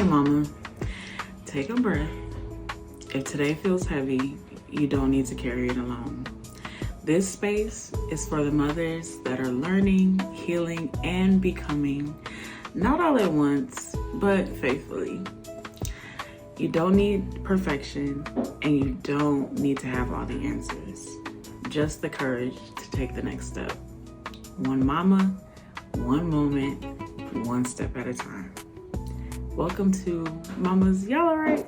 mama, take a breath. If today feels heavy, you don't need to carry it alone. This space is for the mothers that are learning, healing, and becoming, not all at once, but faithfully. You don't need perfection, and you don't need to have all the answers. Just the courage to take the next step. One mama, one moment, one step at a time. Welcome to Mama's Y'all Alright?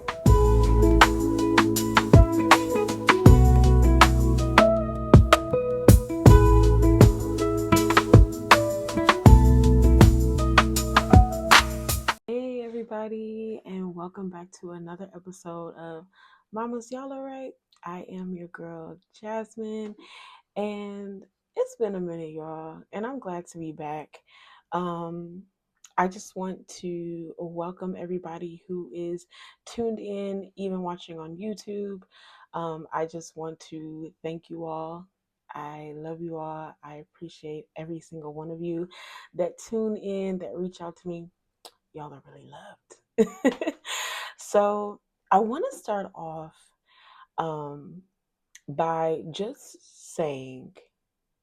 Hey everybody, and welcome back to another episode of Mama's Y'all Alright? I am your girl Jasmine, and it's been a minute, y'all, and I'm glad to be back. I just want to welcome everybody who is tuned in, even watching on YouTube. I just want to thank you all. I love you all. I appreciate every single one of you that tune in, that reach out to me. Y'all are really loved. So I want to start off by just saying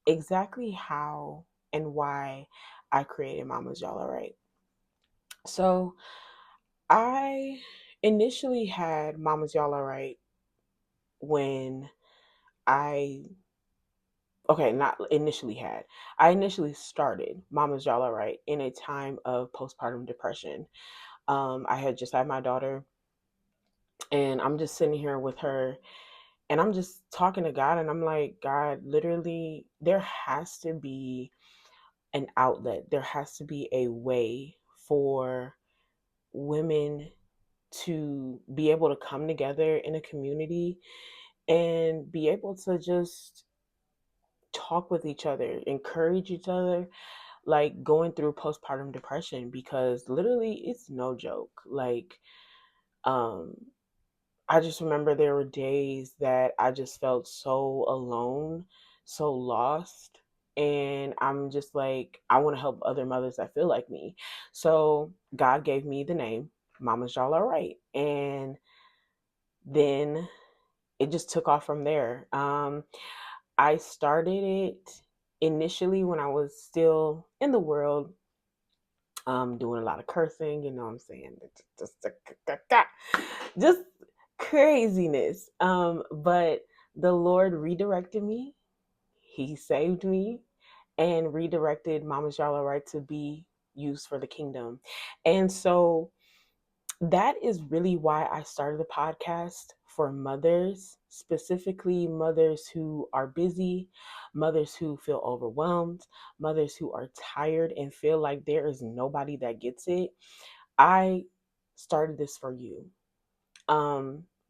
exactly how and why I created Mama's Y'all Alright. So I initially had Mama's Y'all Alright when I not initially had. I initially started Mama's Y'all Alright in a time of postpartum depression. I had just had my daughter, and I'm just sitting here with her, and I'm just talking to God, and I'm like, God, literally, there has to be an outlet. There has to be a way for women to be able to come together in a community and be able to just talk with each other, encourage each other, like going through postpartum depression, because literally it's no joke. Like, um, I just remember there were days that I just felt so alone, so lost. And I'm just like, I want to help other mothers that feel like me. So God gave me the name Mama's Y'all Alright. And then it just took off from there. I started it initially when I was still in the world, doing a lot of cursing, you know what I'm saying? Just craziness. But the Lord redirected me. He saved me and redirected Mama's Y'all Alright to be used for the kingdom. And so that is really why I started the podcast, for mothers, specifically mothers who are busy, mothers who feel overwhelmed, mothers who are tired and feel like there is nobody that gets it. I started this for you.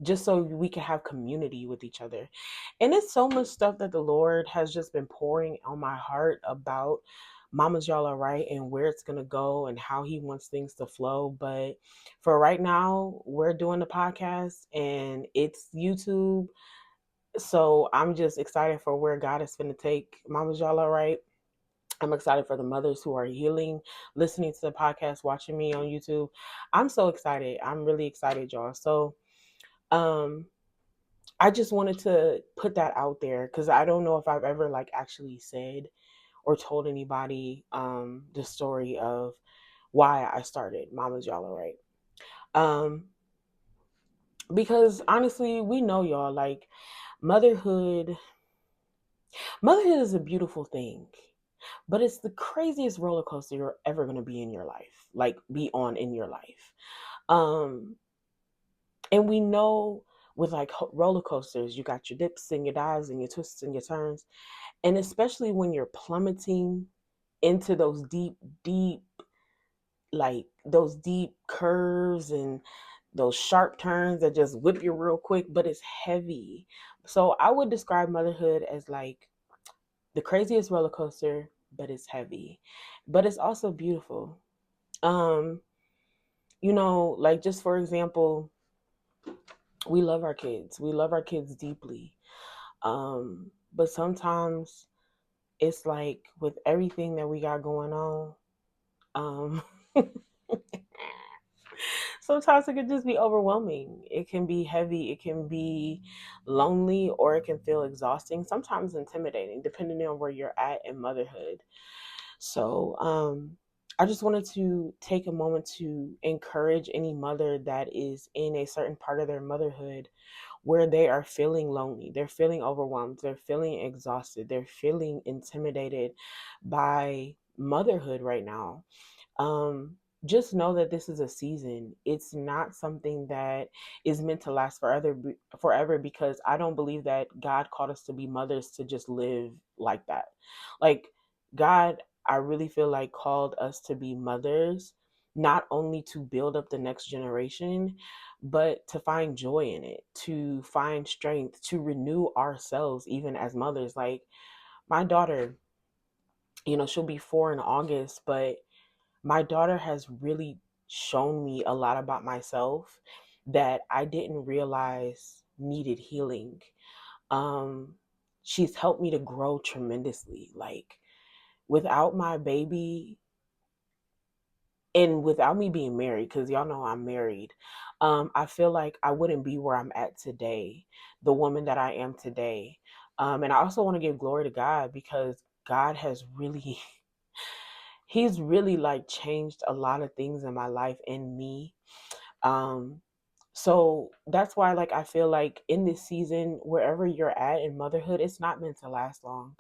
Just so we can have community with each other. And it's so much stuff that the Lord has just been pouring on my heart about Mama's Y'all Alright and where it's going to go and how He wants things to flow. But for right now, we're doing the podcast and it's YouTube. So I'm just excited for where God is going to take Mama's Y'all Alright. I'm excited for the mothers who are healing, listening to the podcast, watching me on YouTube. I'm so excited. I'm really excited, y'all. So, I just wanted to put that out there because I don't know if I've ever like actually said or told anybody the story of why I started Mama's Y'all Alright. Because honestly, we know, y'all, like motherhood is a beautiful thing, but it's the craziest roller coaster you're ever going to be in your life, like be on in your life. And we know with like roller coasters, you got your dips and your dives and your twists and your turns. And especially when you're plummeting into those deep, like those deep curves and those sharp turns that just whip you real quick, but it's heavy. So I would describe motherhood as like the craziest roller coaster, but it's heavy. But it's also beautiful. Um, like just for example, we love our kids. We love our kids deeply. But sometimes it's like with everything that we got going on, um, Sometimes it can just be overwhelming. It can be heavy, it can be lonely, or it can feel exhausting, sometimes intimidating, depending on where you're at in motherhood. So, I just wanted to take a moment to encourage any mother that is in a certain part of their motherhood where they are feeling lonely, they're feeling overwhelmed, they're feeling exhausted, they're feeling intimidated by motherhood right now. um just know that this is a season. It's not something that is meant to last forever, because I don't believe that God called us to be mothers to just live like that. Like, God, I really feel like, called us to be mothers not only to build up the next generation, but to find joy in it, to find strength, to renew ourselves even as mothers. Like, my daughter, she'll be 4 in August, but my daughter has really shown me a lot about myself that I didn't realize needed healing. Um, she's helped me to grow tremendously. Like, without my baby and without me being married, because y'all know I'm married, I feel like I wouldn't be where I'm at today, the woman that I am today. And I also want to give glory to God, because God has really he's really like changed a lot of things in my life and me. um so that's why, like, I feel like in this season, wherever you're at in motherhood, it's not meant to last long.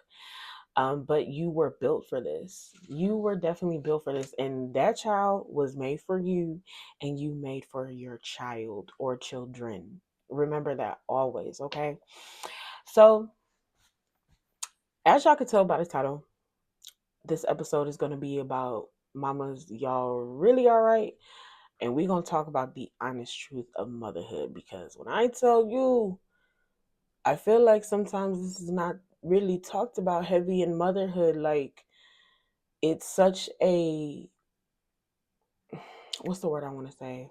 But you were built for this. You were definitely built for this, and that child was made for you, and you made for your child or children. Remember that always, okay? So, as y'all could tell by the title, this episode is going to be about mamas, y'all really all right? And we're going to talk about the honest truth of motherhood, because when I tell you, I feel like sometimes this is not really talked about heavy in motherhood. Like, it's such a, what's the word I want to say?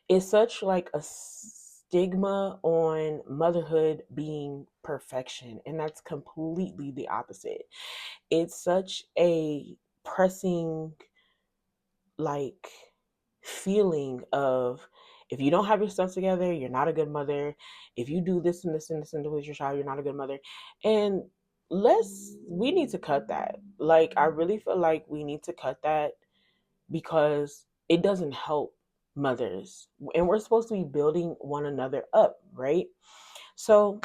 It's such like a stigma on motherhood being perfection, and that's completely the opposite. It's such a pressing, like, feeling of, if you don't have your stuff together, you're not a good mother. If you do this and this and this and with your child, you're not a good mother. And we need to cut that. Like, I really feel like we need to cut that, because it doesn't help mothers. And we're supposed to be building one another up, right? So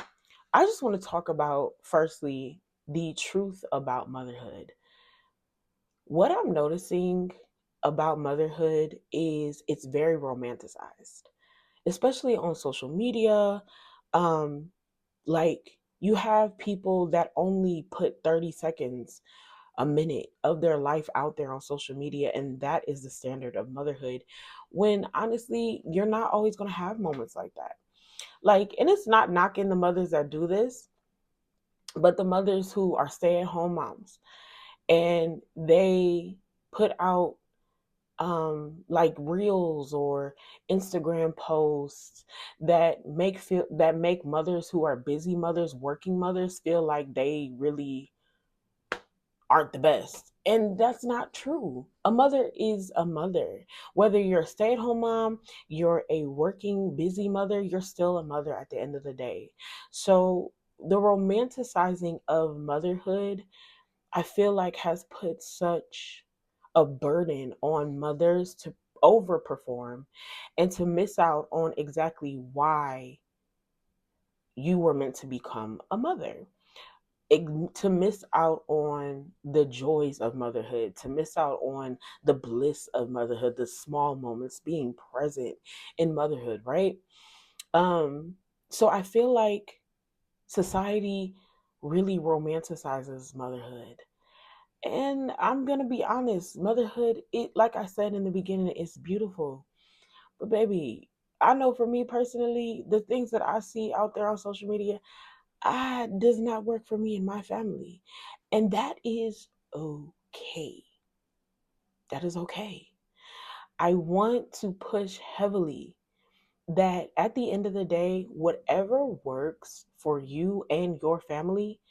I just want to talk about, firstly, the truth about motherhood. What I'm noticing about motherhood is it's very romanticized, especially on social media. Um, like, you have people that only put 30 seconds, a minute of their life out there on social media, and that is the standard of motherhood. When honestly, you're not always going to have moments like that. Like, and it's not knocking the mothers that do this, but the mothers who are stay at home moms, and they put out like reels or Instagram posts that make mothers who are busy mothers, working mothers, feel like they really aren't the best. And that's not true. A mother is a mother. Whether you're a stay-at-home mom, you're a working busy mother, you're still a mother at the end of the day. So the romanticizing of motherhood, I feel like, has put such a burden on mothers to overperform and to miss out on exactly why you were meant to become a mother. To miss out on the joys of motherhood, to miss out on the bliss of motherhood, the small moments, being present in motherhood, right? Um, so I feel like society really romanticizes motherhood. And I'm gonna be honest, motherhood, it, like I said in the beginning, it's beautiful. But baby, I know for me personally, the things that I see out there on social media, does not work for me and my family. And that is okay. That is okay. I want to push heavily that at the end of the day, whatever works for you and your family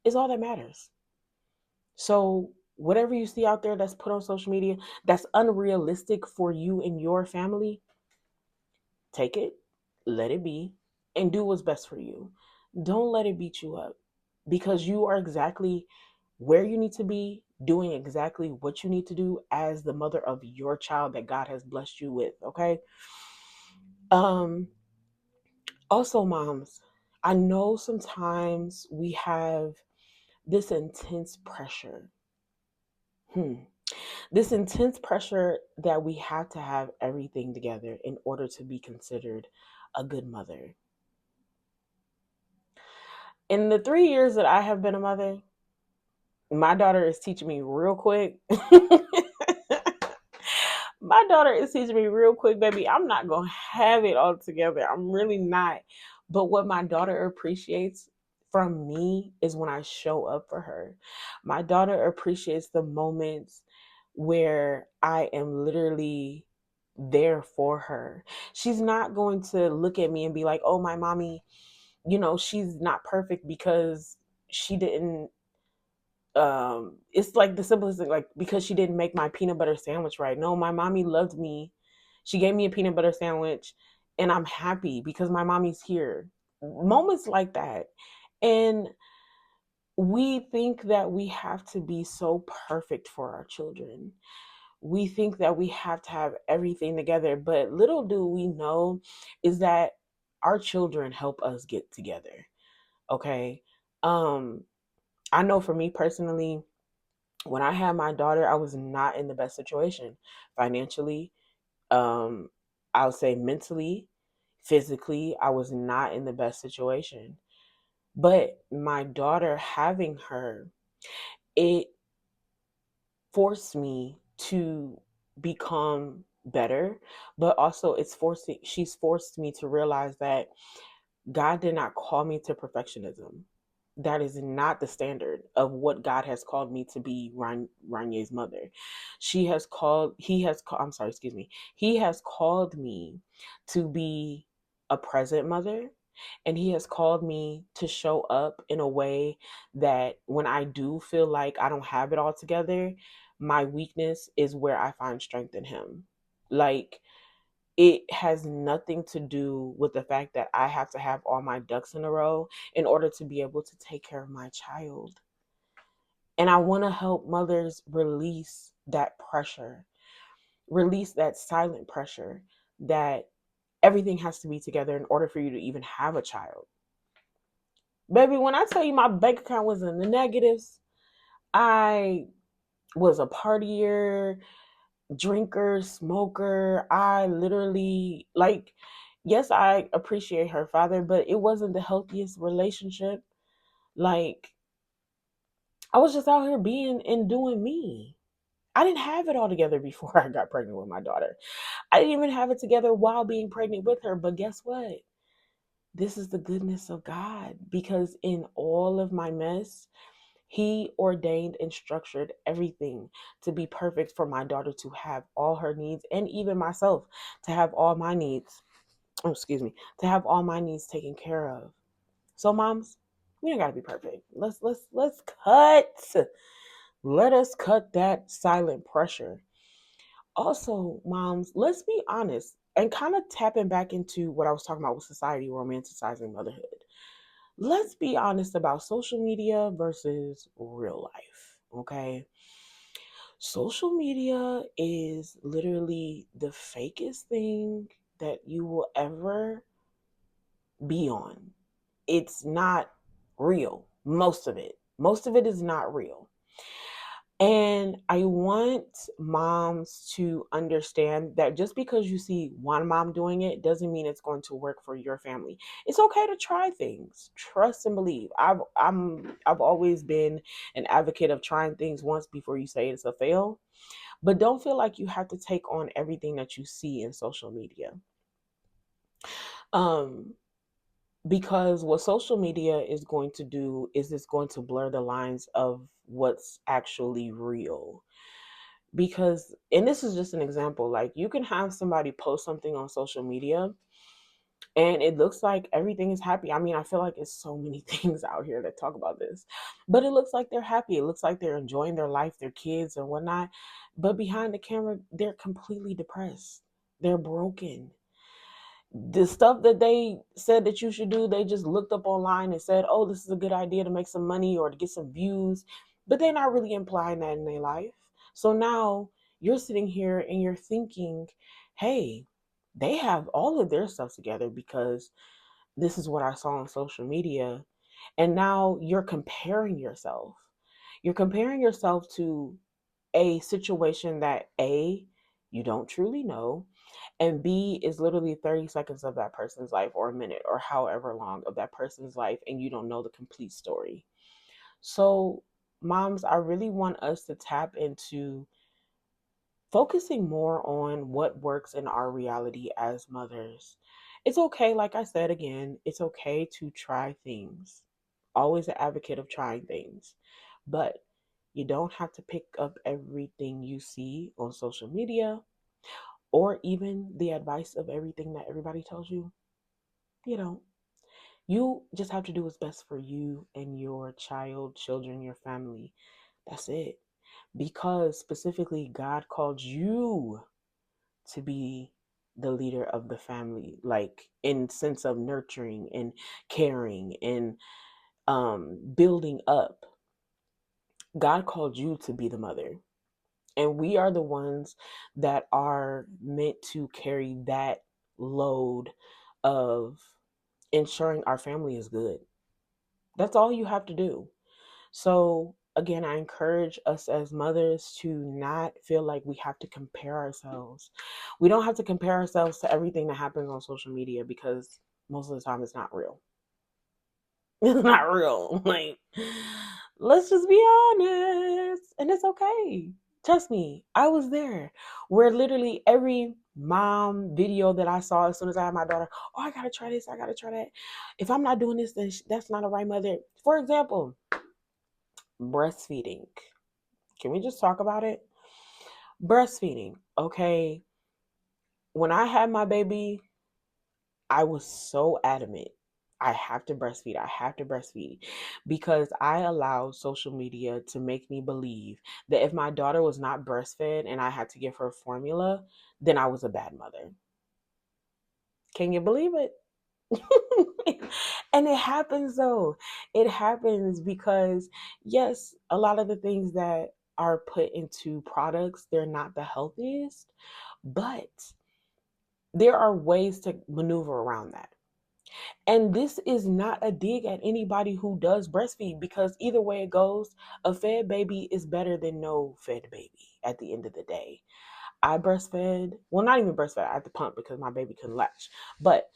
is all that matters. So, whatever you see out there that's put on social media that's unrealistic for you and your family, Take it, let it be, and do what's best for you. Don't let it beat you up, because you are exactly where you need to be, doing exactly what you need to do as the mother of your child that God has blessed you with, okay? Um Also, moms, I know sometimes we have this intense pressure. Hmm. This intense pressure that we have to have everything together in order to be considered a good mother. In the 3 years that I have been a mother, my daughter is teaching me real quick. My daughter is teaching me real quick, baby. I'm not going to have it all together. I'm really not. But what my daughter appreciates from me is when I show up for her. My daughter appreciates the moments where I am literally there for her. She's not going to look at me and be like, oh, my mommy, she's not perfect because she didn't it's like the simplest thing, like because she didn't make my peanut butter sandwich right. No, my mommy loved me. She gave me a peanut butter sandwich, and I'm happy because my mommy's here. Moments like that. And we think that we have to be so perfect for our children. We think that we have to have everything together, but little do we know is that our children help us get together. Okay? um I know for me personally, when I had my daughter, I was not in the best situation financially. Um, I would say mentally, physically, I was not in the best situation. But my daughter having her, it forced me to become better, but also she's forced me to realize that God did not call me to perfectionism. That is not the standard of what God has called me to be, Ranye's mother. I'm sorry, excuse me. He has called me to be a present mother, and he has called me to show up in a way that when I do feel like I don't have it all together, my weakness is where I find strength in him. Like, it has nothing to do with the fact that I have to have all my ducks in a row in order to be able to take care of my child. And I want to help mothers release that pressure, release that silent pressure that everything has to be together in order for you to even have a child. Baby, when I tell you my bank account was in the negatives, I was a partier, drinker, smoker. I literally, like, yes, I appreciate her father, but it wasn't the healthiest relationship. Like, I was just out here being and doing me. I didn't have it all together before I got pregnant with my daughter. I didn't even have it together while being pregnant with her. But guess what? This is the goodness of God, because in all of my mess, he ordained and structured everything to be perfect for my daughter to have all her needs, and even myself to have all my needs. Oh, excuse me, to have all my needs taken care of. So, moms, we don't gotta be perfect. Let's cut. Let us cut that silent pressure. Also, moms, let's be honest and kind of tapping back into what I was talking about with society romanticizing motherhood. Let's be honest about social media versus real life. Okay. Social media is literally the fakest thing that you will ever be on. It's not real. Most of it is not real. And I want moms to understand that just because you see one mom doing it doesn't mean it's going to work for your family. It's okay to try things. Trust and believe. I've always been an advocate of trying things once before you say it's a fail. But don't feel like you have to take on everything that you see in social media. Um because what social media is going to do is it's going to blur the lines of what's actually real. Because, and this is just an example, like you can have somebody post something on social media and it looks like everything is happy. I mean, I feel like it's so many things out here that talk about this, but it looks like they're happy. It looks like they're enjoying their life, their kids and whatnot. But behind the camera, they're completely depressed. They're broken. The stuff that they said that you should do, they just looked up online and said, oh, this is a good idea to make some money or to get some views, but they're not really implying that in their life. So now you're sitting here and you're thinking, hey, they have all of their stuff together because this is what I saw on social media. And now you're comparing yourself. You're comparing yourself to a situation that A, you don't truly know, and B is literally 30 seconds of that person's life or a minute or however long of that person's life, and you don't know the complete story. So, moms, I really want us to tap into focusing more on what works in our reality as mothers. It's okay, like I said again, it's okay to try things. Always an advocate of trying things. But you don't have to pick up everything you see on social media or even the advice of everything that everybody tells you. You don't. You just have to do what's best for you and your child, children, your family. That's it. Because specifically, God called you to be the leader of the family, like in sense of nurturing and caring and building up. God called you to be the mother, and we are the ones that are meant to carry that load of ensuring our family is good. That's all you have to do. So again, I encourage us as mothers to not feel like we have to compare ourselves. We don't have to compare ourselves to everything that happens on social media because most of the time it's not real. It's not real. Like, let's just be honest. And it's okay. Trust me, I was there where literally every mom video that I saw as soon as I had my daughter, oh, I gotta try this, I gotta try that. If I'm not doing this, then that's not a right mother. For example, breastfeeding. Can we just talk about it? Breastfeeding. Okay. When I had my baby, I was so adamant. I have to breastfeed. I have to breastfeed because I allowed social media to make me believe that if my daughter was not breastfed and I had to give her formula, then I was a bad mother. Can you believe it? And it happens though. It happens because, yes, a lot of the things that are put into products, they're not the healthiest, but there are ways to maneuver around that. And this is not a dig at anybody who does breastfeed because either way it goes, a fed baby is better than no fed baby at the end of the day. I breastfed, well, not even breastfed, I had to pump because my baby couldn't latch. But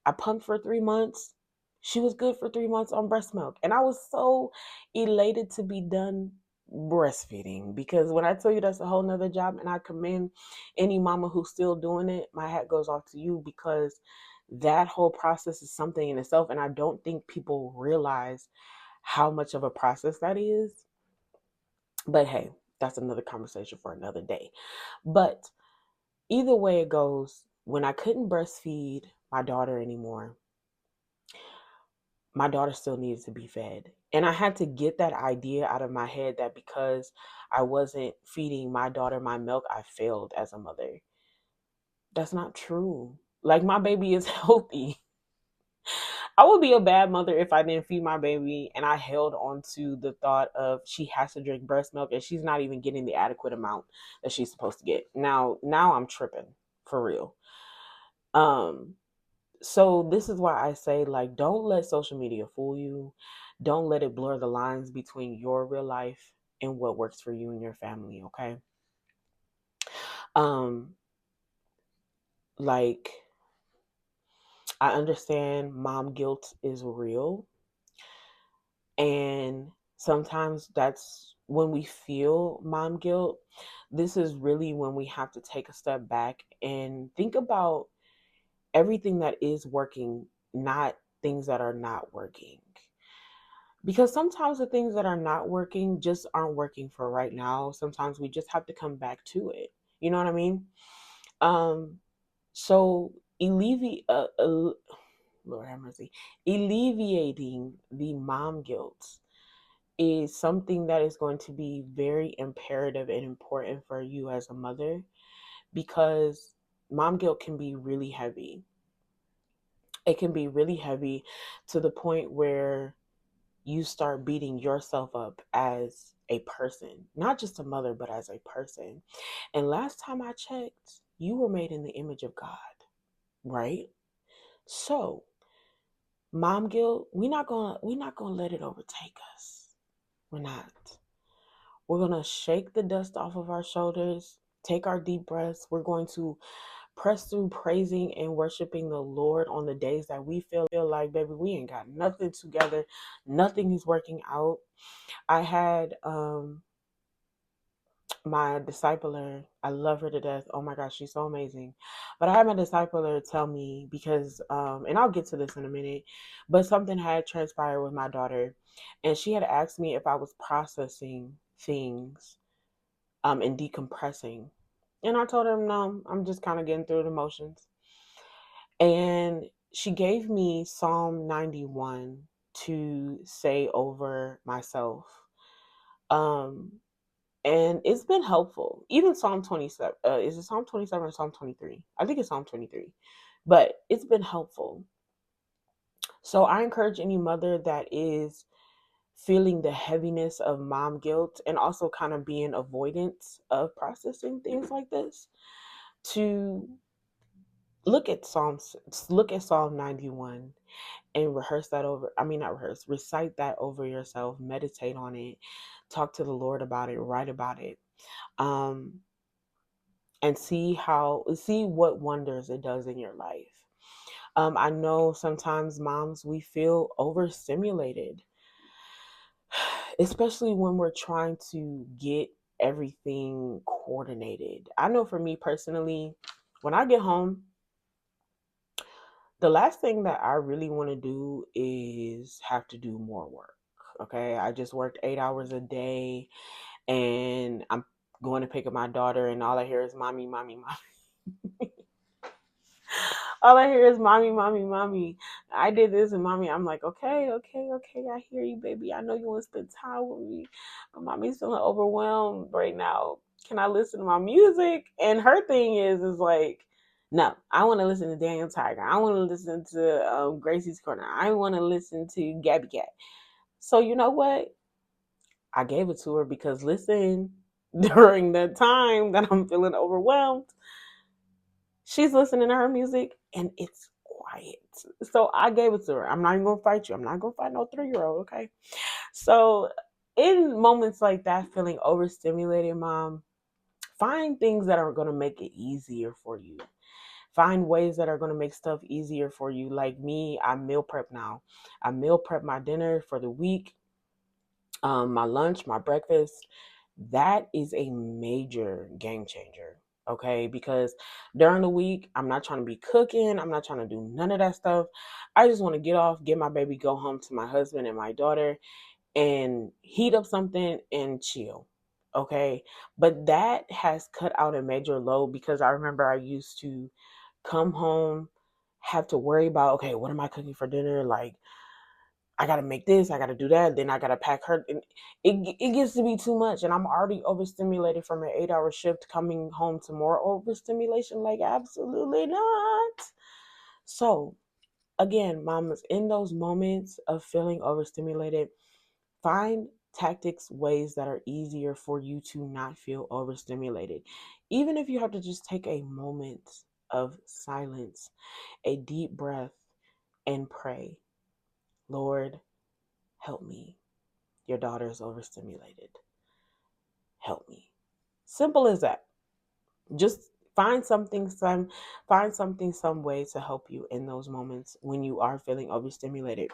I pumped for 3 months. She was good for 3 months on breast milk. And I was so elated to be done breastfeeding because when I tell you that's a whole nother job, and I commend any mama who's still doing it, my hat goes off to you because that whole process is something in itself. And I don't think people realize how much of a process that is. But hey, that's another conversation for another day. But either way it goes, when I couldn't breastfeed my daughter anymore, my daughter still needs to be fed. And I had to get that idea out of my head that because I wasn't feeding my daughter my milk, I failed as a mother. That's not true. Like, my baby is healthy. I would be a bad mother if I didn't feed my baby and I held on to the thought of she has to drink breast milk and she's not even getting the adequate amount that she's supposed to get. Now I'm tripping for real. Um so this is why I say, like, don't let social media fool you. Don't let it blur the lines between your real life and what works for you and your family, okay? Um like, I understand mom guilt is real, and sometimes that's when we feel mom guilt. This is really when we have to take a step back and think about everything that is working, not things that are not working. Because sometimes the things that are not working just aren't working for right now. Sometimes we just have to come back to it. You know what I mean? Um, so alleviate, Lord have mercy, alleviating the mom guilt is something that is going to be very imperative and important for you as a mother because mom guilt can be really heavy. It can be really heavy to the point where you start beating yourself up as a person, not just a mother, but as a person. And last time I checked, you were made in the image of God, right? So, mom guilt, we're not gonna let it overtake us. We're not. We're gonna shake the dust off of our shoulders, take our deep breaths. We're going to press through praising and worshiping the Lord on the days that we feel like, baby, we ain't got nothing together, nothing is working out. I had my discipler, I love her to death. Oh my gosh, she's so amazing. But I had my discipler tell me because and I'll get to this in a minute, but something had transpired with my daughter, and she had asked me if I was processing things and decompressing. And I told her no, I'm just kind of getting through the motions. And she gave me Psalm 91 to say over myself. Um, and it's been helpful. Even Psalm 27, is it Psalm 27 or Psalm 23? I think it's Psalm 23, but it's been helpful. So I encourage any mother that is feeling the heaviness of mom guilt and also kind of being avoidant of processing things like this to look at Psalm 91 and rehearse that over. I mean, not rehearse, recite that over yourself, meditate on it, talk to the Lord about it, write about it. Um, and see what wonders it does in your life. I know sometimes moms, we feel overstimulated, especially when we're trying to get everything coordinated. I know for me personally, when I get home, the last thing that I really want to do is have to do more work. Okay, I just worked 8 hours a day, and I'm going to pick up my daughter, and all I hear is mommy, mommy, mommy. All I hear is mommy, mommy, mommy. I did this, and mommy, I'm like, okay, okay, okay. I hear you, baby. I know you want to spend time with me, but mommy's feeling overwhelmed right now. Can I listen to my music? And her thing is like, no, I want to listen to Daniel Tiger. I want to listen to Gracie's Corner. I want to listen to Gabby Cat. So you know what? I gave it to her because listen, during that time that I'm feeling overwhelmed, she's listening to her music and it's quiet. So I gave it to her. I'm not even gonna fight you. I'm not gonna fight no 3-year old, okay? So in moments like that, feeling overstimulated, mom, find things that are gonna make it easier for you. Find ways that are gonna make stuff easier for you. Like me, I meal prep now. I meal prep my dinner for the week, my lunch, my breakfast. That is a major game changer. Okay, because during the week, I'm not trying to be cooking, I'm not trying to do none of that stuff. I just want to get off, get my baby, go home to my husband and my daughter, and heat up something and chill. Okay, but that has cut out a major load because I remember I used to come home, have to worry about, okay, what am I cooking for dinner? Like, I gotta make this, I gotta do that, then I gotta pack her. And it gets to be too much, and I'm already overstimulated from an 8 hour shift. Coming home to more overstimulation, like absolutely not. So again, mamas, in those moments of feeling overstimulated, find tactics, ways that are easier for you to not feel overstimulated. Even if you have to just take a moment of silence, a deep breath, and pray, Lord, help me. Your daughter is overstimulated. Help me. Simple as that. Just find something, some way to help you in those moments when you are feeling overstimulated.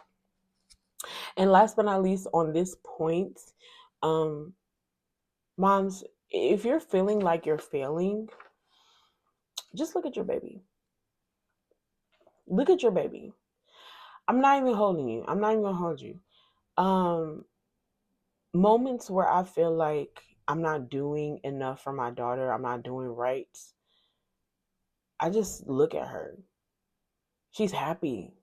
And last but not least, on this point, um, moms, if you're feeling like you're failing, just look at your baby. Look at your baby. I'm not even holding you. I'm not even gonna hold you. Um, Moments where I feel like I'm not doing enough for my daughter, I'm not doing right, I just look at her. She's happy.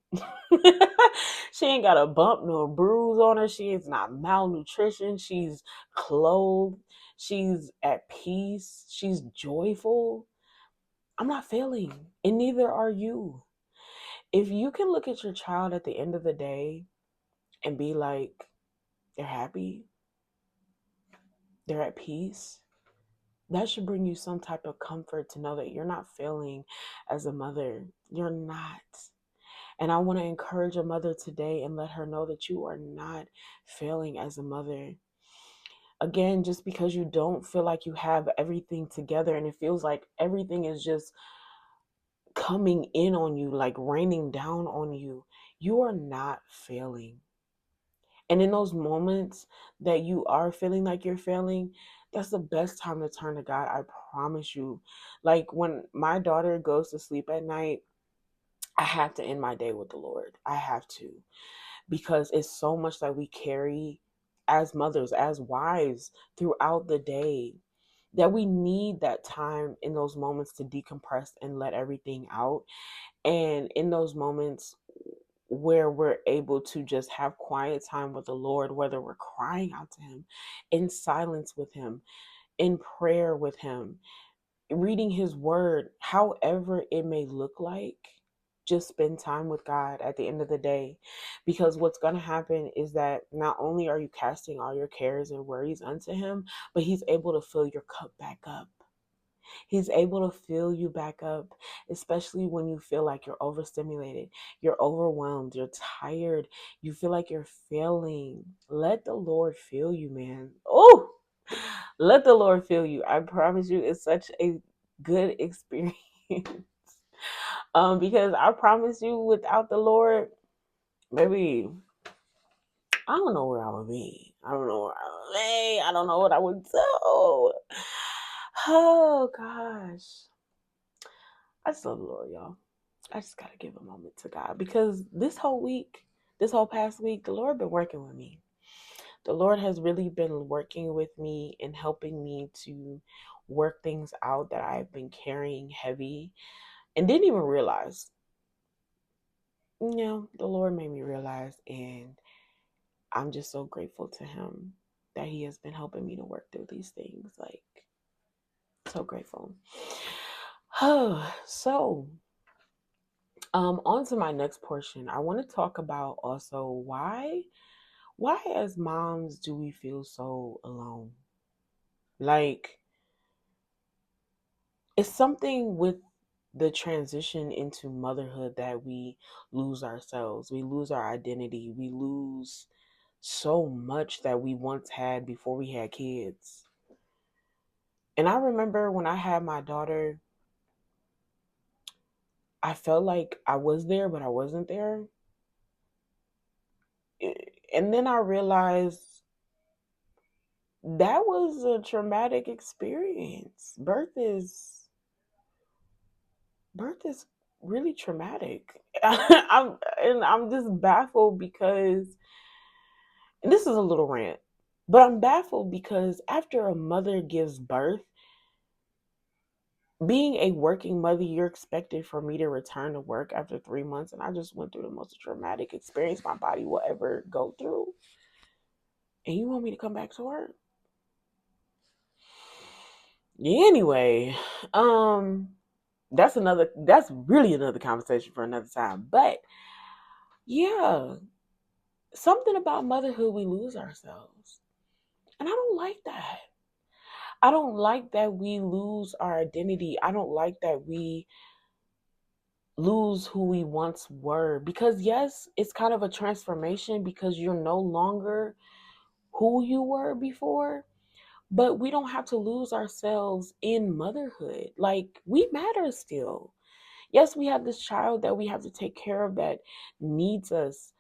She ain't got a bump nor a bruise on her. She is not malnutrition. She's clothed. She's at peace. She's joyful. I'm not failing, and neither are you. If you can look at your child at the end of the day and be like, they're happy, they're at peace, that should bring you some type of comfort to know that you're not failing as a mother. You're not. And I want to encourage a mother today and let her know that you are not failing as a mother. Again, just because you don't feel like you have everything together and it feels like everything is just coming in on you, like raining down on you, you are not failing. And in those moments that you are feeling like you're failing, that's the best time to turn to God. I promise you. Like when my daughter goes to sleep at night, I have to end my day with the Lord. I have to, because it's so much that we carry as mothers, as wives throughout the day, that we need that time in those moments to decompress and let everything out. And in those moments where we're able to just have quiet time with the Lord, whether we're crying out to Him, in silence with Him, in prayer with Him, reading His Word, however it may look like, just spend time with God at the end of the day. Because what's going to happen is that not only are you casting all your cares and worries unto Him, but He's able to fill your cup back up. He's able to fill you back up, especially when you feel like you're overstimulated, you're overwhelmed, you're tired, you feel like you're failing. Let the Lord fill you, man. Oh, let the Lord fill you. I promise you, it's such a good experience. Because I promise you, without the Lord, maybe I don't know where I would be. I don't know where I would be. I don't know what I would do. Oh gosh. I just love the Lord, y'all. I just gotta give a moment to God, because this whole week, this whole past week, the Lord been working with me. The Lord has really been working with me and helping me to work things out that I've been carrying heavy and didn't even realize. The Lord made me realize, and I'm just so grateful to Him that He has been helping me to work through these things. Like, so grateful. So, on to my next portion. I want to talk about also why as moms do we feel so alone? Like, it's something with the transition into motherhood that we lose ourselves. We lose our identity. We lose so much that we once had before we had kids. And I remember when I had my daughter, I felt like I was there, but I wasn't there. And then I realized that was a traumatic experience. Birth is really traumatic. I'm just baffled because, and this is a little rant, but I'm baffled because after a mother gives birth, being a working mother, you're expected for me to return to work after 3 months, and I just went through the most traumatic experience my body will ever go through. And you want me to come back to work? Anyway, that's really another conversation for another time. But yeah, something about motherhood, we lose ourselves. And I don't like that. I don't like that we lose our identity. I don't like that we lose who we once were. Because, yes, it's kind of a transformation because you're no longer who you were before. But we don't have to lose ourselves in motherhood. Like, we matter still. Yes, we have this child that we have to take care of that needs us,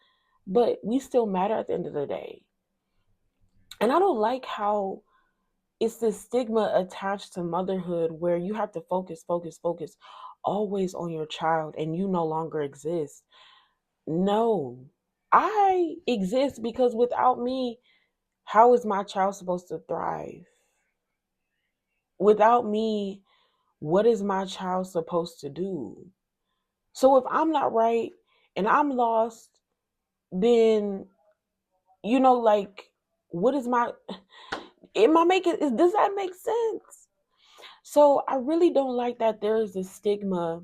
but we still matter at the end of the day. And I don't like how it's this stigma attached to motherhood where you have to focus always on your child and you no longer exist. No, I exist because without me, how is my child supposed to thrive? Without me, what is my child supposed to do? So if I'm not right and I'm lost, then, like, what is my, am I making, does that make sense? So I really don't like that there is a stigma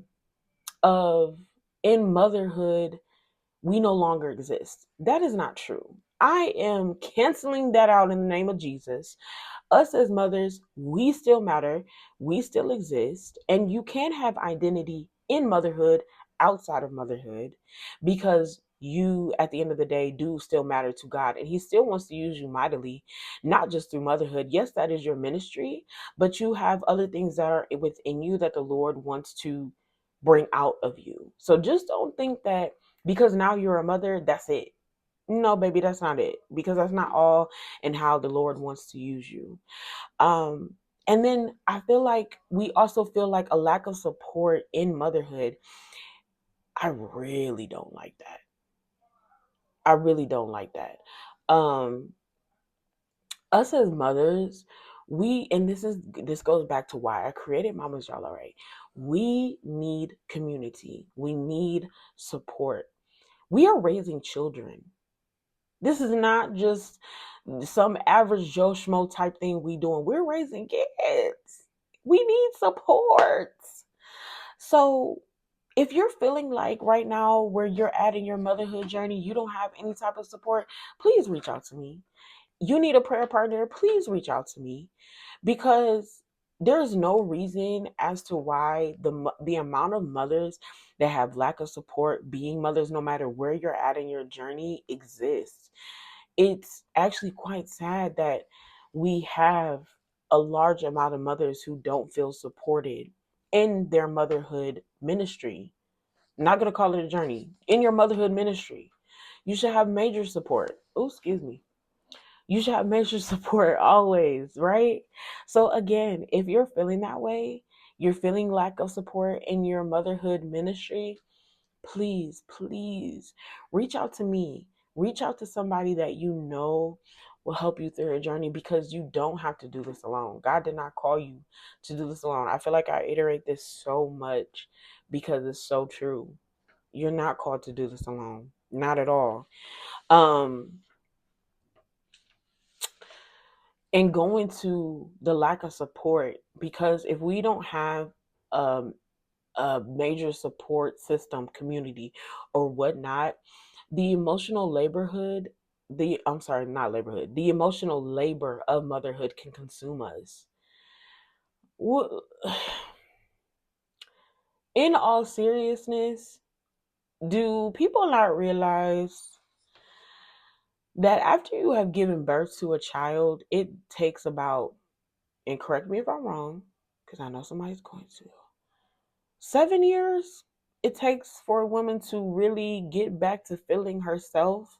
of in motherhood, we no longer exist. That is not true. I am canceling that out in the name of Jesus. Us as mothers, we still matter, we still exist, and you can have identity in motherhood outside of motherhood because you, at the end of the day, do still matter to God, and He still wants to use you mightily, not just through motherhood. Yes, that is your ministry, but you have other things that are within you that the Lord wants to bring out of you. So just don't think that because now you're a mother, that's it. No, baby, that's not it. Because that's not all and how the Lord wants to use you. Um, and then I feel like we also feel like a lack of support in motherhood. I really don't like that. I really don't like that. Um, us as mothers, this goes back to why I created Mama's Y'all Alright. We need community. We need support. We are raising children. This is not just some average Joe Schmo type thing we doing. We're raising kids. We need support. So if you're feeling like right now where you're at in your motherhood journey, you don't have any type of support, please reach out to me. You need a prayer partner, please reach out to me because there's no reason as to why the amount of mothers that have lack of support being mothers, no matter where you're at in your journey, exists. It's actually quite sad that we have a large amount of mothers who don't feel supported in their motherhood ministry. I'm not going to call it a journey. In your motherhood ministry, you should have major support. Oh, excuse me. You should have major support always, right? So again, if you're feeling that way, you're feeling lack of support in your motherhood ministry, please, please reach out to me. Reach out to somebody that you know will help you through your journey because you don't have to do this alone. God did not call you to do this alone. I feel like I iterate this so much because it's so true. You're not called to do this alone. Not at all. Um and going to the lack of support because if we don't have um a major support system community or whatnot, the emotional laborhood the I'm sorry, not laborhood, the emotional labor of motherhood can consume us. In all seriousness, do people not realize that after you have given birth to a child, it takes about, and correct me if I'm wrong because I know somebody's going to, 7 years it takes for a woman to really get back to feeling herself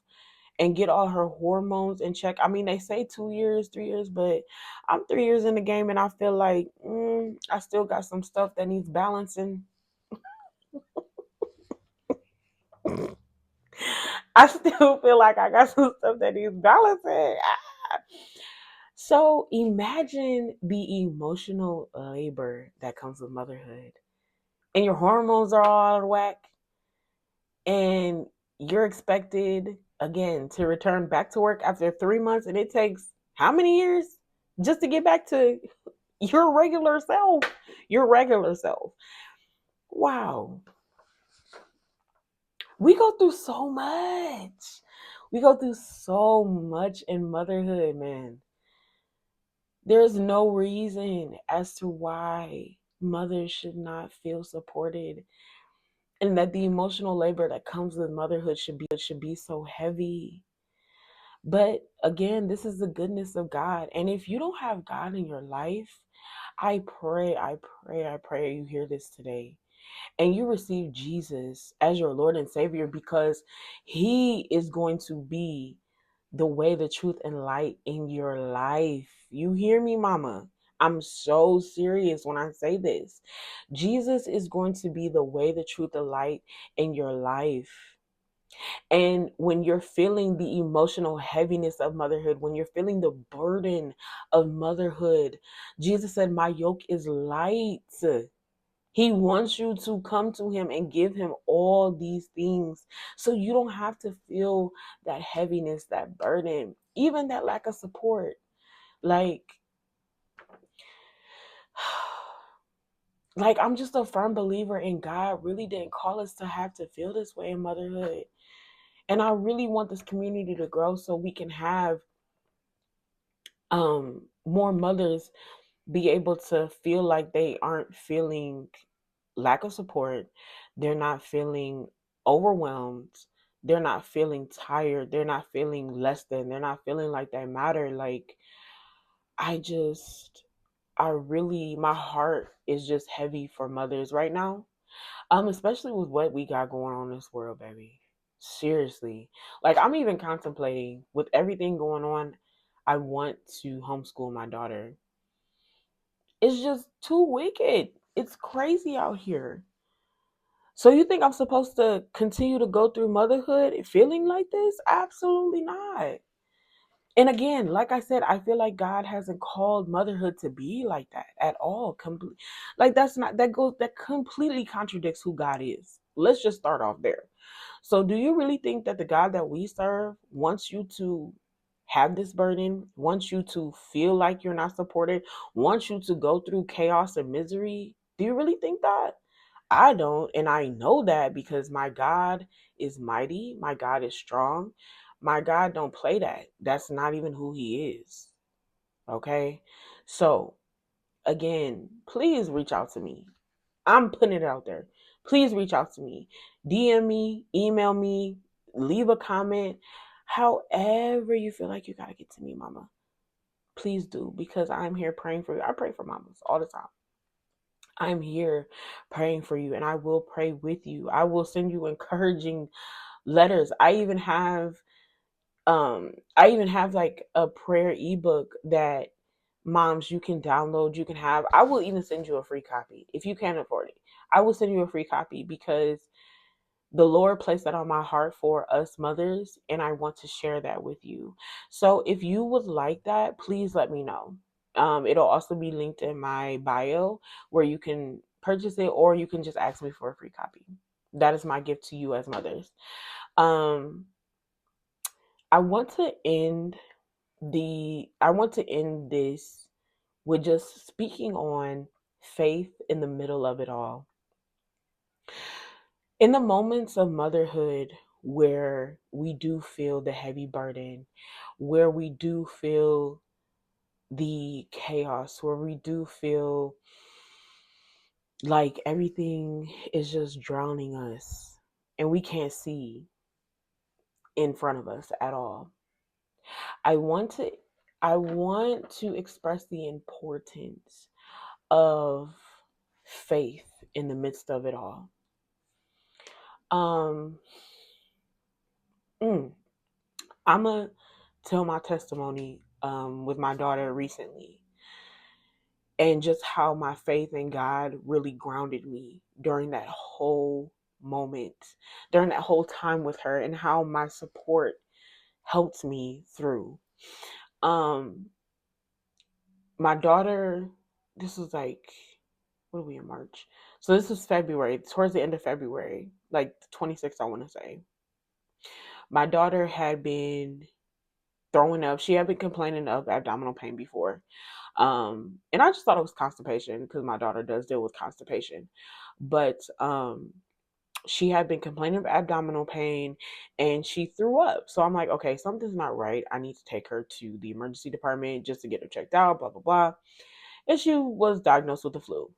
and get all her hormones in check. I mean, they say 2 years, 3 years, but I'm 3 years in the game and I feel like I still got some stuff that needs balancing. I still feel like I got some stuff that needs balancing. So imagine the emotional labor that comes with motherhood. And your hormones are all out of whack. And you're expected, again, to return back to work after 3 months. And it takes how many years just to get back to your regular self? Your regular self. Wow. We go through so much. We go through so much in motherhood, man. There's no reason as to why mothers should not feel supported and that the emotional labor that comes with motherhood should be so heavy. But again, this is the goodness of God. And if you don't have God in your life, I pray you hear this today and you receive Jesus as your Lord and Savior because He is going to be the way, the truth, and light in your life. You hear me, mama? I'm so serious when I say this. Jesus is going to be the way, the truth, the light in your life. And when you're feeling the emotional heaviness of motherhood, when you're feeling the burden of motherhood, Jesus said, "My yoke is light." He wants you to come to Him and give Him all these things so you don't have to feel that heaviness, that burden, even that lack of support. Like, Like, I'm just a firm believer in God really didn't call us to have to feel this way in motherhood. And I really want this community to grow so we can have more mothers be able to feel like they aren't feeling lack of support, they're not feeling overwhelmed, they're not feeling tired, they're not feeling less than, they're not feeling like they matter. Like, I just, I really, my heart is just heavy for mothers right now. Especially with what we got going on in this world, baby. Seriously. Like, I'm even contemplating with everything going on, I want to homeschool my daughter. It's just too wicked. It's crazy out here. So you think I'm supposed to continue to go through motherhood feeling like this? Absolutely not. And again, like I said, I feel like God hasn't called motherhood to be like that at all. Like, that's not, that completely contradicts who God is. Let's just start off there. So do you really think that the God that we serve wants you to have this burden, wants you to feel like you're not supported, wants you to go through chaos and misery? Do you really think that? I don't, and I know that because my God is mighty, my God is strong. My God don't play that. That's not even who he is. Okay? So, again, please reach out to me. I'm putting it out there. Please reach out to me. DM me, email me, leave a comment. However you feel like you got to get to me, mama. Please do, because I'm here praying for you. I pray for mamas all the time. I'm here praying for you, and I will pray with you. I will send you encouraging letters. I even have like a prayer ebook that moms you can download, you can have. I will even send you a free copy if you can't afford it. I will send you a free copy because the Lord placed that on my heart for us mothers, and I want to share that with you. So if you would like that, please let me know. It'll also be linked in my bio where you can purchase it, or you can just ask me for a free copy. That is my gift to you as mothers. Um, I want to end I want to end this with just speaking on faith in the middle of it all. In the moments of motherhood where we do feel the heavy burden, where we do feel the chaos, where we do feel like everything is just drowning us and we can't see in front of us at all. I want to I want to express the importance of faith in the midst of it all. Um mm, I'm gonna tell my testimony with my daughter recently, and just how my faith in God really grounded me during that whole moment, during that whole time with her, and how my support helped me through. Um, my daughter, this was like, what are we in March? So this was February, towards the end of February, like the 26th, I want to say. My daughter had been throwing up. She had been complaining of abdominal pain before. And I just thought it was constipation because my daughter does deal with constipation. But she had been complaining of abdominal pain and she threw up. So I'm like, okay, something's not right. I need to take her to the emergency department just to get her checked out, blah, blah, blah. And she was diagnosed with the flu.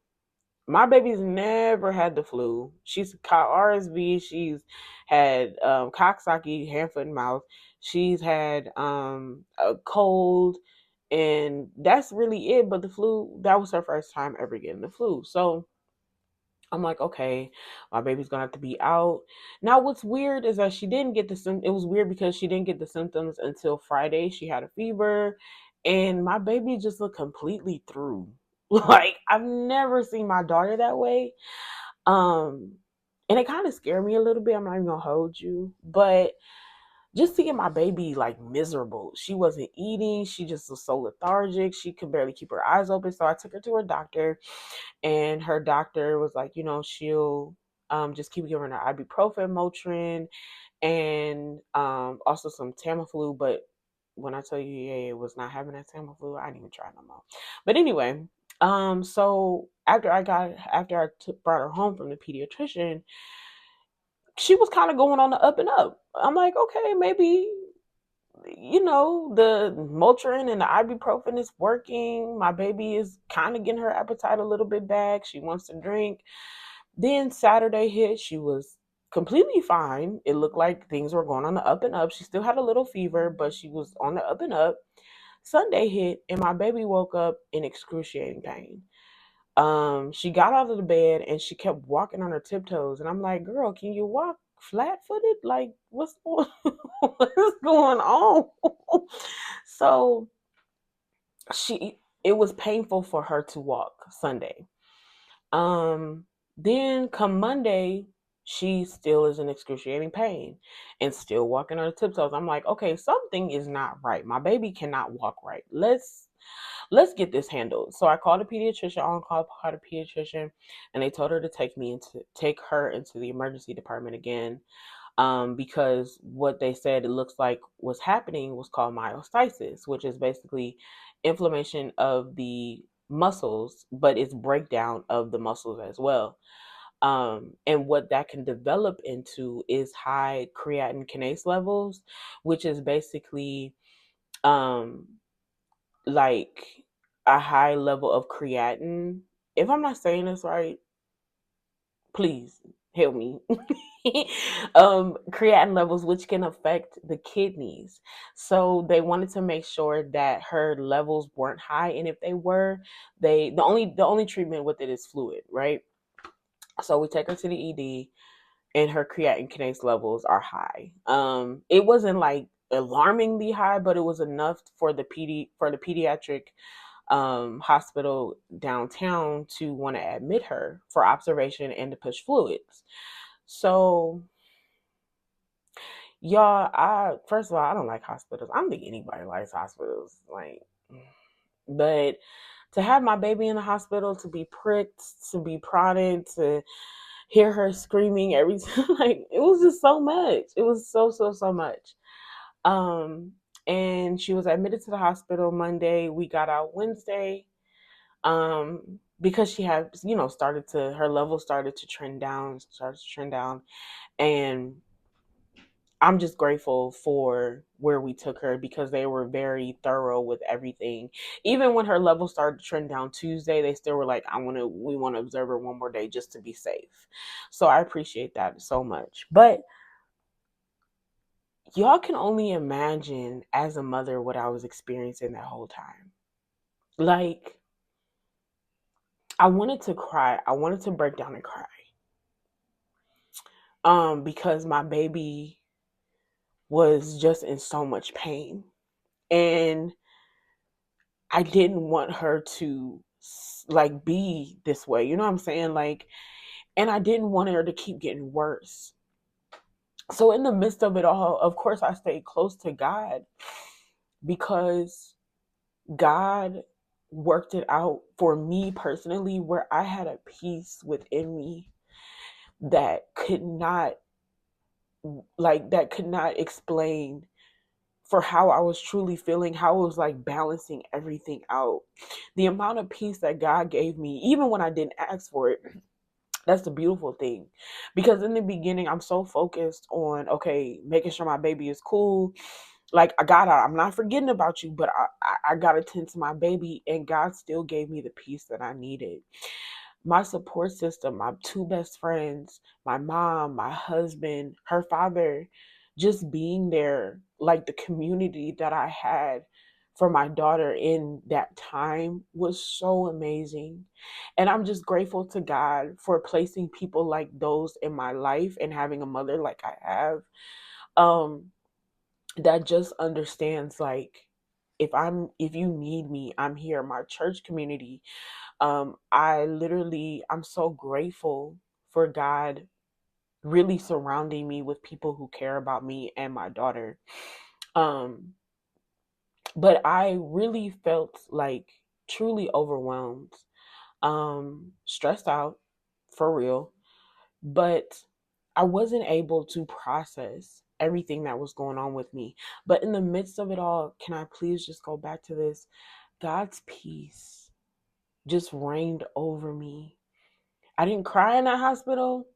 My baby's never had the flu. She's caught RSV. She's had Coxsackie, hand, foot, and mouth. She's had a cold, and that's really it. But the flu, that was her first time ever getting the flu. So I'm like, okay, my baby's gonna have to be out. Now, what's weird is that she didn't get the it was weird because she didn't get the symptoms until Friday. She had a fever, and my baby just looked completely through. Like, I've never seen my daughter that way. Um, and it kind of scared me a little bit. I'm not even gonna hold you, but just seeing my baby like miserable. She wasn't eating. She just was so lethargic. She could barely keep her eyes open. So I took her to her doctor, and her doctor was like, she'll just keep giving her ibuprofen, Motrin, and also some Tamiflu. But when I tell you, yeah, it was not having that Tamiflu, I didn't even try no more. But anyway, So brought her home from the pediatrician, she was kind of going on the up and up. I'm like, okay, maybe the Motrin and the ibuprofen is working. My baby is kind of getting her appetite a little bit back. She wants to drink. Then Saturday hit. She was completely fine. It looked like things were going on the up and up. She still had a little fever, but she was on the up and up. Sunday hit, and my baby woke up in excruciating pain. She got out of the bed and she kept walking on her tiptoes, and I'm like, "Girl, can you walk flat-footed? Like, what's going on?" So it was painful for her to walk Sunday. Um, then come Monday, she still is in excruciating pain and still walking on her tiptoes. I'm like, okay, something is not right. My baby cannot walk right. Let's get this handled. So I called a pediatrician, on call, called a pediatrician, and they told her to take her into the emergency department again. Because what they said it looks like was happening was called myositis, which is basically inflammation of the muscles, but it's breakdown of the muscles as well. And what that can develop into is high creatine kinase levels, which is basically um, like a high level of creatine. If I'm not saying this right, please help me. Creatine levels, which can affect the kidneys. So they wanted to make sure that her levels weren't high, and if they were, the only treatment with it is fluid, right? So we take her to the ED, and her creatine kinase levels are high. It wasn't like alarmingly high, but it was enough for the pediatric hospital downtown to want to admit her for observation and to push fluids. So, y'all, I first of all, I don't like hospitals. I don't think anybody likes hospitals. Like, but to have my baby in the hospital, to be pricked, to be prodded, to hear her screaming every time, like it was just so much. It was so much. Um, and she was admitted to the hospital Monday. We got out Wednesday. Because she had, her level started to trend down, and I'm just grateful for where we took her because they were very thorough with everything. Even when her level started to trend down Tuesday, they still were like, we want to observe her one more day just to be safe. So I appreciate that so much. But y'all can only imagine as a mother what I was experiencing that whole time. Like, I wanted to cry. I wanted to break down and cry. Because my baby was just in so much pain. And I didn't want her to like be this way. You know what I'm saying? Like, and I didn't want her to keep getting worse. So in the midst of it all, of course, I stayed close to God because God worked it out for me personally where I had a peace within me that could not explain for how I was truly feeling, how it was like balancing everything out. The amount of peace that God gave me, even when I didn't ask for it, that's the beautiful thing. Because in the beginning, I'm so focused on, okay, making sure my baby is cool. Like, I'm not forgetting about you, but I got to tend to my baby. And God still gave me the peace that I needed. My support system, my two best friends, my mom, my husband, her father, just being there, like the community that I had for my daughter in that time was so amazing. And I'm just grateful to God for placing people like those in my life and having a mother like I have, um, that just understands like if you need me, I'm here. My church community, I'm so grateful for God really surrounding me with people who care about me and my daughter. Um, but I really felt like truly overwhelmed, stressed out for real, but I wasn't able to process everything that was going on with me. But in the midst of it all, can I please just go back to this? God's peace. just reigned over me. I didn't cry in that hospital.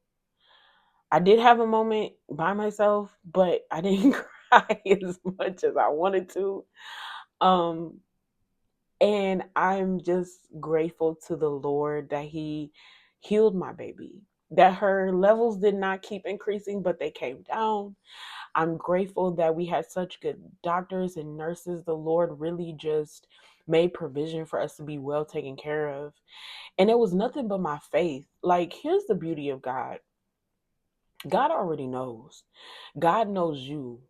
I did have a moment by myself, but I didn't cry as much as I wanted to. Um, and I'm just grateful to the Lord that He healed my baby, that her levels did not keep increasing, but they came down. I'm grateful that we had such good doctors and nurses. The Lord really just made provision for us to be well taken care of. And it was nothing but my faith. Like, here's the beauty of God. God already knows. God knows you.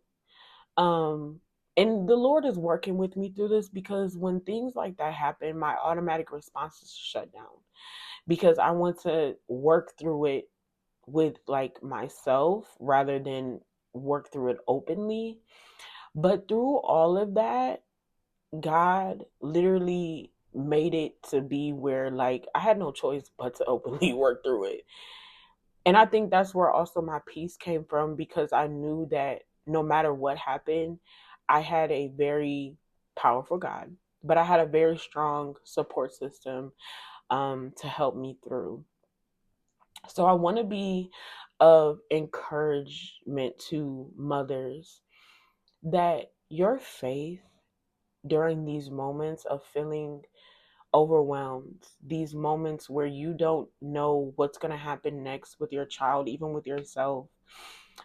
Um, and the Lord is working with me through this, because when things like that happen, my automatic response is shut down, because I want to work through it with like myself rather than work through it openly. But through all of that, God literally made it to be where like I had no choice but to openly work through it. And I think that's where also my peace came from, because I knew that no matter what happened, I had a very powerful God, but I had a very strong support system to help me through. So I want to be of encouragement to mothers that your faith during these moments of feeling overwhelmed, these moments where you don't know what's going to happen next with your child, even with yourself,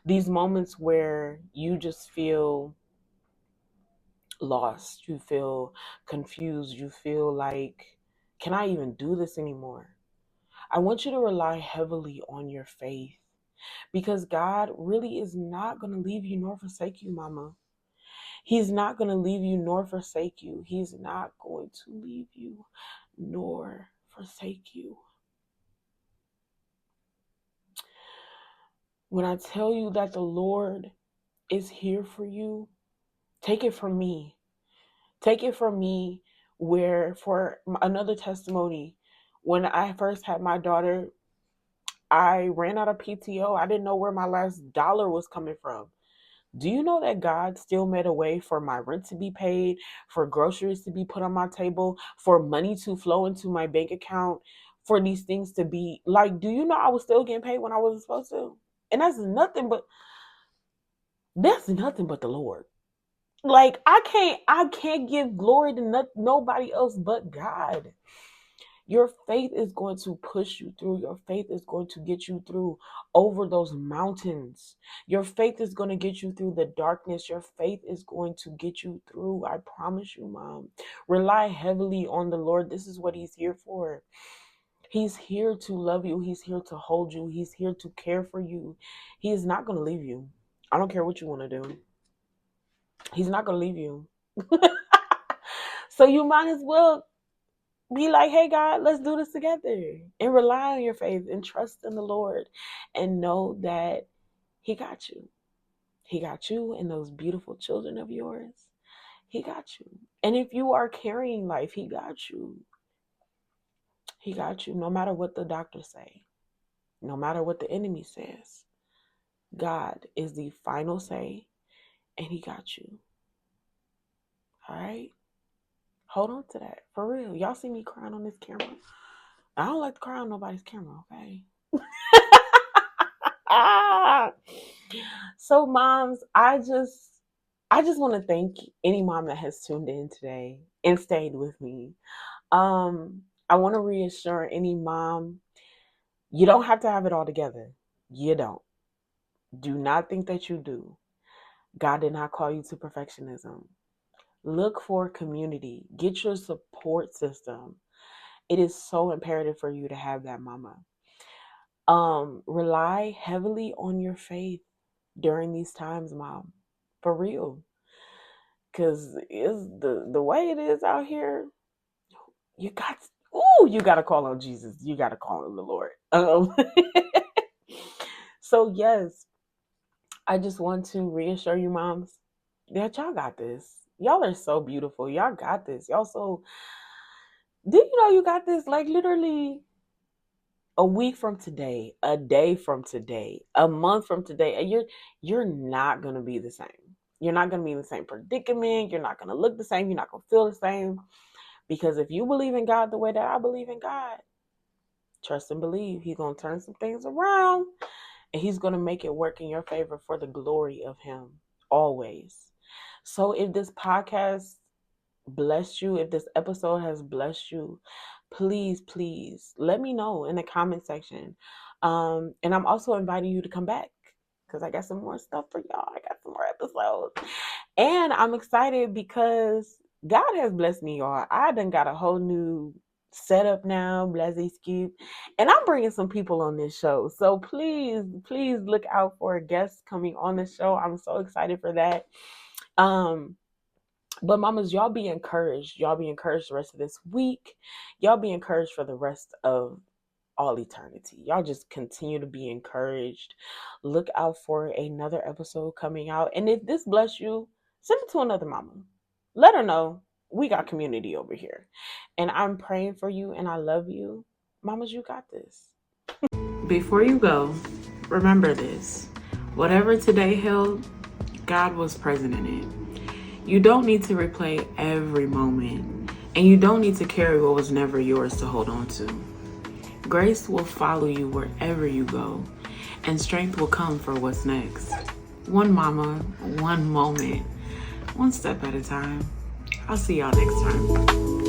these moments where you just feel lost, you feel confused, you feel like, can I even do this anymore? I want you to rely heavily on your faith, because God really is not going to leave you nor forsake you, mama. He's not going to leave you nor forsake you. He's not going to leave you nor forsake you. When I tell you that the Lord is here for you, take it from me. Take it from me, where for another testimony, when I first had my daughter, I ran out of PTO. I didn't know where my last dollar was coming from. Do you know that God still made a way for my rent to be paid, for groceries to be put on my table, for money to flow into my bank account, for these things to be like, do you know I was still getting paid when I wasn't supposed to? And that's nothing but the Lord. Like, I can't give glory to nobody else but God. Your faith is going to push you through. Your faith is going to get you through over those mountains. Your faith is going to get you through the darkness. Your faith is going to get you through. I promise you, mom. Rely heavily on the Lord. This is what He's here for. He's here to love you. He's here to hold you. He's here to care for you. He is not going to leave you. I don't care what you want to do. He's not going to leave you. So you might as well be like, hey, God, let's do this together, and rely on your faith and trust in the Lord, and know that He got you. He got you and those beautiful children of yours. He got you. And if you are carrying life, He got you. He got you, no matter what the doctors say, no matter what the enemy says. God is the final say, and He got you. All right? Hold on to that. For real. Y'all see me crying on this camera? I don't like to cry on nobody's camera, okay? Ah. So moms, I just want to thank any mom that has tuned in today and stayed with me. I want to reassure any mom, you don't have to have it all together. You don't. Do not think that you do. God did not call you to perfectionism. Look for community. Get your support system. It is so imperative for you to have that, mama. Rely heavily on your faith during these times, mom. For real. Cause is the way it is out here, you got you gotta call on Jesus. You gotta call on the Lord. So yes, I just want to reassure you moms that y'all got this. Y'all are so beautiful. Y'all got this. Y'all so, do you know you got this? Like, literally a week from today, a day from today, a month from today, and you're not gonna be the same. You're not gonna be in the same predicament. You're not gonna look the same. You're not gonna feel the same. Because if you believe in God the way that I believe in God, trust and believe, He's going to turn some things around and He's going to make it work in your favor for the glory of Him always. So if this podcast blessed you, if this episode has blessed you, please let me know in the comment section. And I'm also inviting you to come back because I got some more stuff for y'all. I got some more episodes. And I'm excited because God has blessed me, y'all. I done got a whole new setup now, Blase Scoop. And I'm bringing some people on this show. So please look out for guests coming on the show. I'm so excited for that. But mamas, y'all be encouraged. Y'all be encouraged the rest of this week. Y'all be encouraged for the rest of all eternity. Y'all just continue to be encouraged. Look out for another episode coming out. And if this bless you, send it to another mama. Let her know we got community over here. And I'm praying for you and I love you. Mamas, you got this. Before you go, remember this. Whatever today held, God was present in it. You don't need to replay every moment, and you don't need to carry what was never yours to hold on to. Grace will follow you wherever you go, and strength will come for what's next. One mama, one moment, one step at a time. I'll see y'all next time.